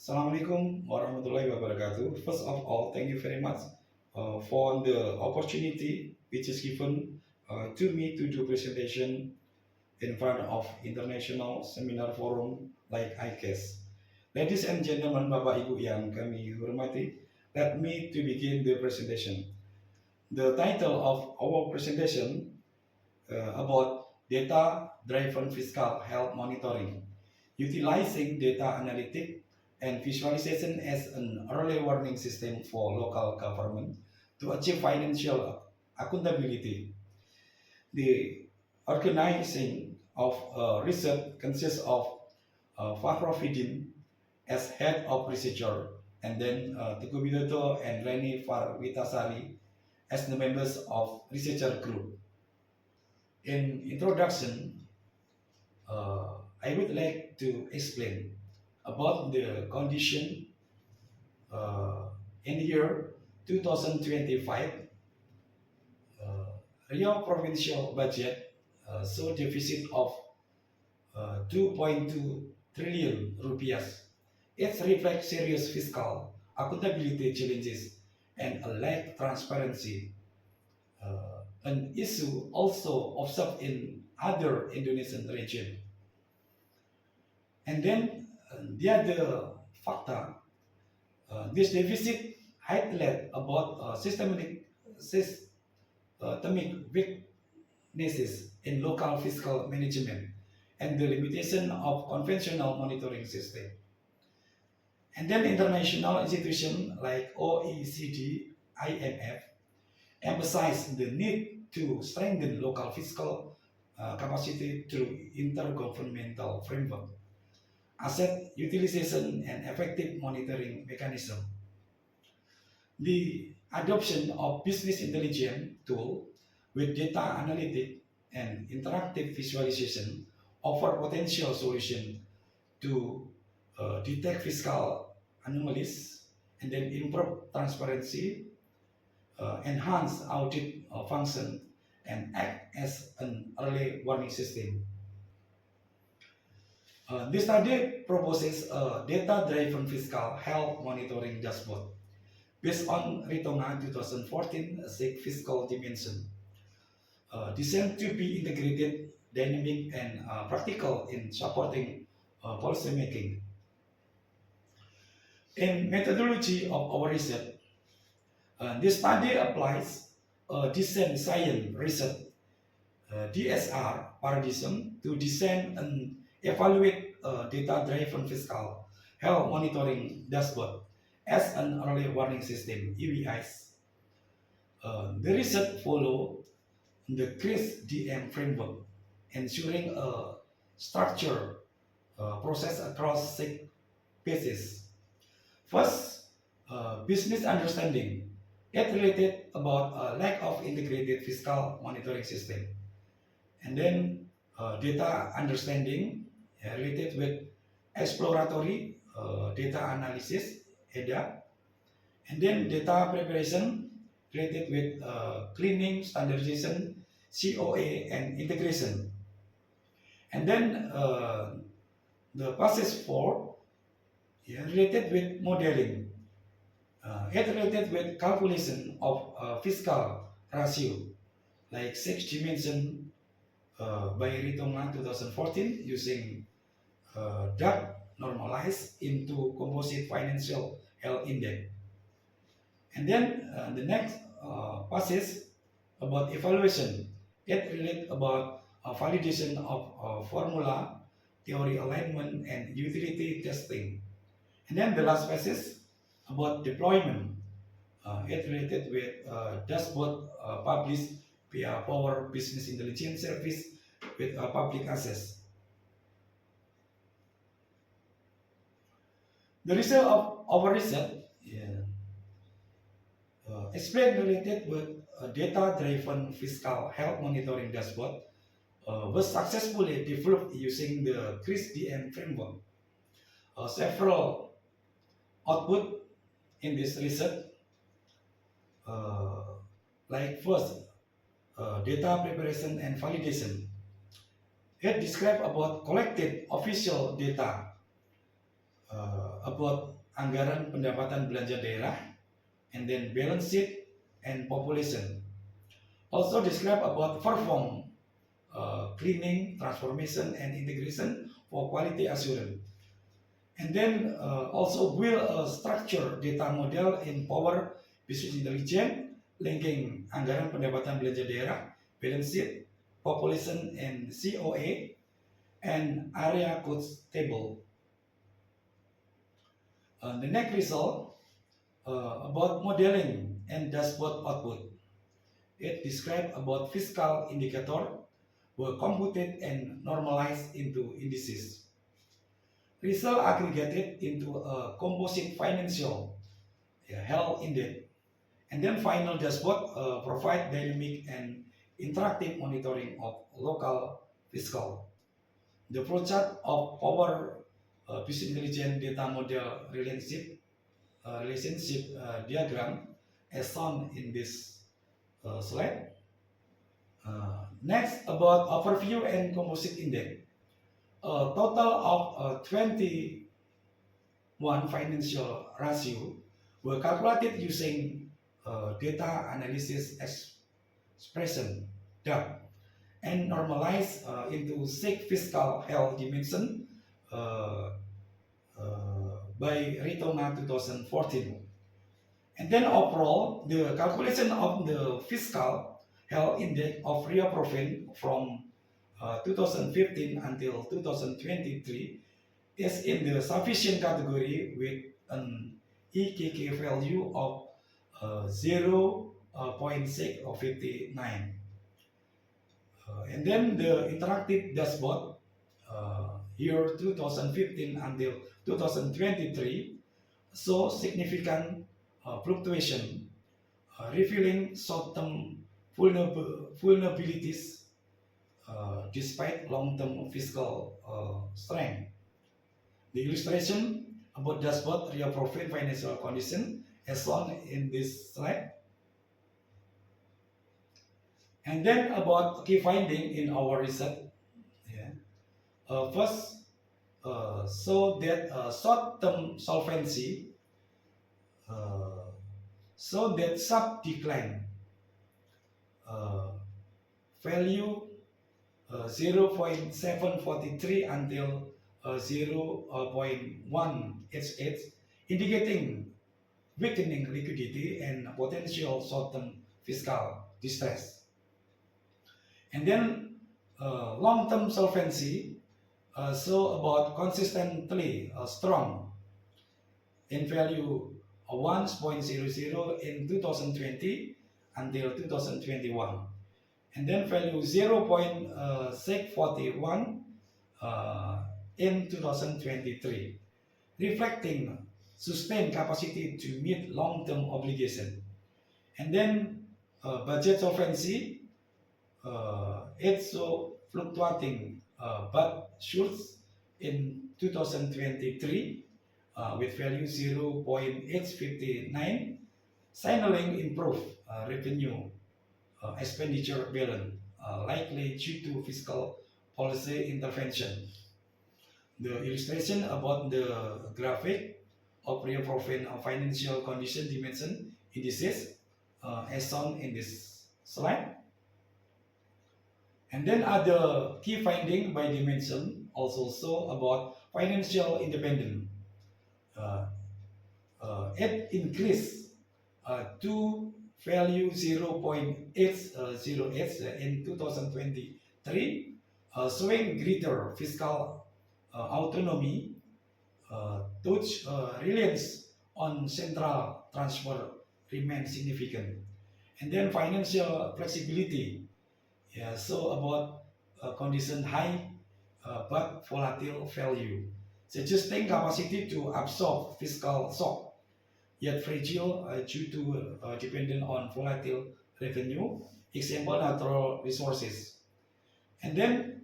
Assalamualaikum warahmatullahi wabarakatuh. First of all, thank you very much for the opportunity which is given to me to do presentation in front of international seminar forum like ICAST. Ladies and gentlemen, Bapak Ibu yang kami hormati, let me to begin the presentation. The title of our presentation about data-driven fiscal health monitoring, utilizing data analytic and visualization as an early warning system for local government to achieve financial accountability. The organizing of research consists of Fakhruddin as head of researcher, and then Teguh Widodo and Reni Farwitasari as the members of researcher group. In introduction, I would like to explain about the condition in year 2025. Real provincial budget saw deficit of 2.2 trillion rupiah. It reflects serious fiscal accountability challenges and a lack of transparency, an issue also observed in other Indonesian regions. And then the other factor, this deficit highlights about systemic weaknesses in local fiscal management and the limitation of conventional monitoring system. And then international institutions like OECD, IMF emphasize the need to strengthen local fiscal capacity through intergovernmental framework, asset utilization, and effective monitoring mechanism. The adoption of business intelligence tool with data analytic and interactive visualization offer potential solution to detect fiscal anomalies and then improve transparency, enhance audit function, and act as an early warning system. This study proposes a data-driven fiscal health monitoring dashboard based on Ringkasan 2014 SIG fiscal dimension, designed to be integrated, dynamic, and practical in supporting policy making. In methodology of our research, this study applies design science research DSR paradigm to design and evaluate data-driven fiscal health monitoring dashboard as an early warning system (EWIS). The research follow the CRIS-DM framework, ensuring a structured process across 6 phases. First, business understanding. It related about a lack of integrated fiscal monitoring system. And then data understanding related with exploratory data analysis, EDA. And then data preparation related with cleaning, standardization, COA, and integration. And then the process 4 related with modeling. It related with calculation of fiscal ratio, like 6 dimension by Ringkasan 2014 using DAC normalized into composite financial health index. And then the next passage about evaluation. It relates about validation of formula, theory alignment, and utility testing. And then the last passage about deployment. It related with dashboard published via Power Business Intelligence Service with public access. The result of our research explained related with data-driven fiscal health monitoring dashboard was successfully developed using the CRIS-DM framework. Several output in this research, like first, data preparation and validation. It describes about collected official data about anggaran pendapatan belanja daerah, and then balance sheet and population. Also describe about perform cleaning, transformation, and integration for quality assurance. And then also build a structured data model in Power Business Intelligence, linking anggaran pendapatan belanja daerah, balance sheet, population, and COA, and area codes table. The next result about modeling and dashboard output. It describes about fiscal indicator were computed and normalized into indices. Result aggregated into a composite financial health index. And then final dashboard provide dynamic and interactive monitoring of local fiscal. The flowchart of Power Business Intelligence data model relationship diagram as shown in this slide. Next, about overview and composite index. A total of 21 financial ratio were calculated using data analysis expression DAP and normalized into 6 fiscal health dimension by Ritoma 2014. And then overall, the calculation of the fiscal health index of Rio Province from 2015 until 2023 is in the sufficient category with an EKK value of 0.659. And then the interactive dashboard year 2015 until 2023 show significant fluctuation, revealing short-term vulnerabilities despite long-term fiscal strength. The illustration about dashboard Rio Province financial condition as shown in this slide. And then about key finding in our research. First, so that short-term solvency so that sub decline value 0.743 until 0.188, indicating weakening liquidity and potential short-term fiscal distress. And then long-term solvency so about consistently strong in value 1.00 in 2020 until 2021, and then value 0.641 in 2023, reflecting sustained capacity to meet long-term obligation. And then budget solvency, it's so fluctuating but shoots in 2023 with value 0.859, signaling improved revenue expenditure balance, likely due to fiscal policy intervention. The illustration about the graphic of Rio Province financial condition dimension indices as shown in this slide. And then other key finding by dimension also show about financial independence. It increased to value 0.808 in 2023, showing greater fiscal autonomy, which reliance on central transfer remains significant. And then financial flexibility, so about condition high but volatile value, suggesting capacity to absorb fiscal shock, yet fragile due to dependent on volatile revenue, example natural resources. And then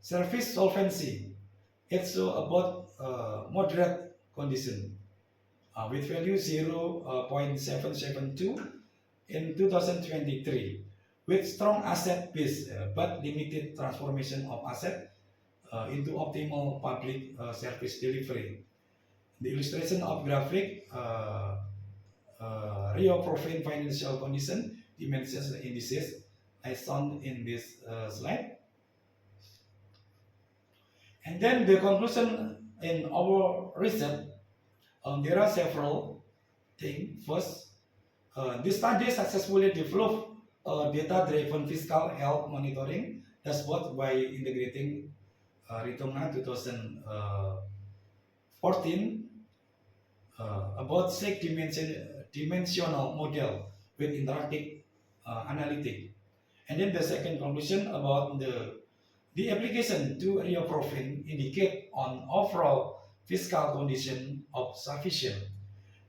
service solvency, it's about moderate condition with value 0.772 in 2023, with strong asset base but limited transformation of asset into optimal public service delivery. The illustration of graphic real profit financial condition dimensions indices as shown in this slide. And then the conclusion in our research, there are several things. First, this study successfully developed data-driven fiscal health monitoring dashboard by integrating Ringkasan 2014 about dimensional model with interactive analytic. And then the second conclusion about the application to real profit indicate on overall fiscal condition of sufficient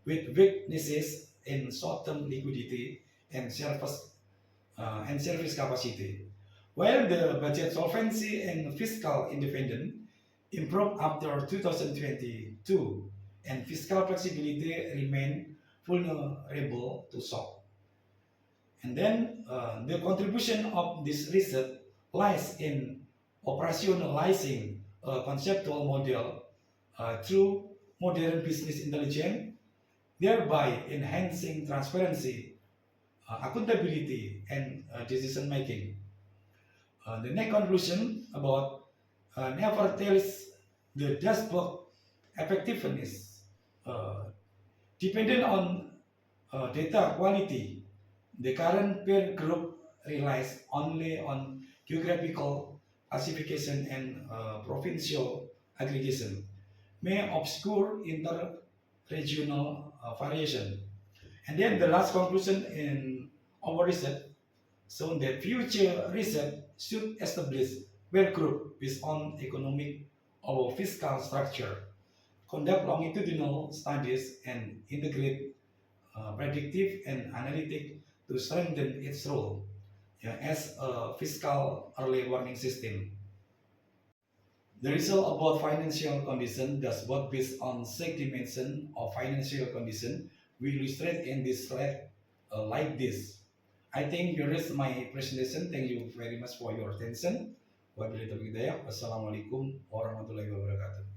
with weaknesses in short-term liquidity and service capacity. While the budget solvency and fiscal independence improved after 2022 and fiscal flexibility remain vulnerable to shock. And then the contribution of this research lies in operationalizing a conceptual model through modern business intelligence, thereby enhancing transparency, accountability, and decision making. The next conclusion about nevertheless the dashboard effectiveness dependent on data quality. The current peer group relies only on geographical classification and provincial aggregation, may obscure inter-regional variation. And then the last conclusion in our research shown that future research should establish peer group based on economic or fiscal structure, conduct longitudinal studies, and integrate predictive and analytic to strengthen its role as a fiscal early warning system. The result about financial condition dashboard based on six dimensions of financial condition we illustrate in this slide like this. I think here is my presentation. Thank you very much for your attention. Wabillahi taufiq hidayah. Wassalamualaikum warahmatullahi wabarakatuh.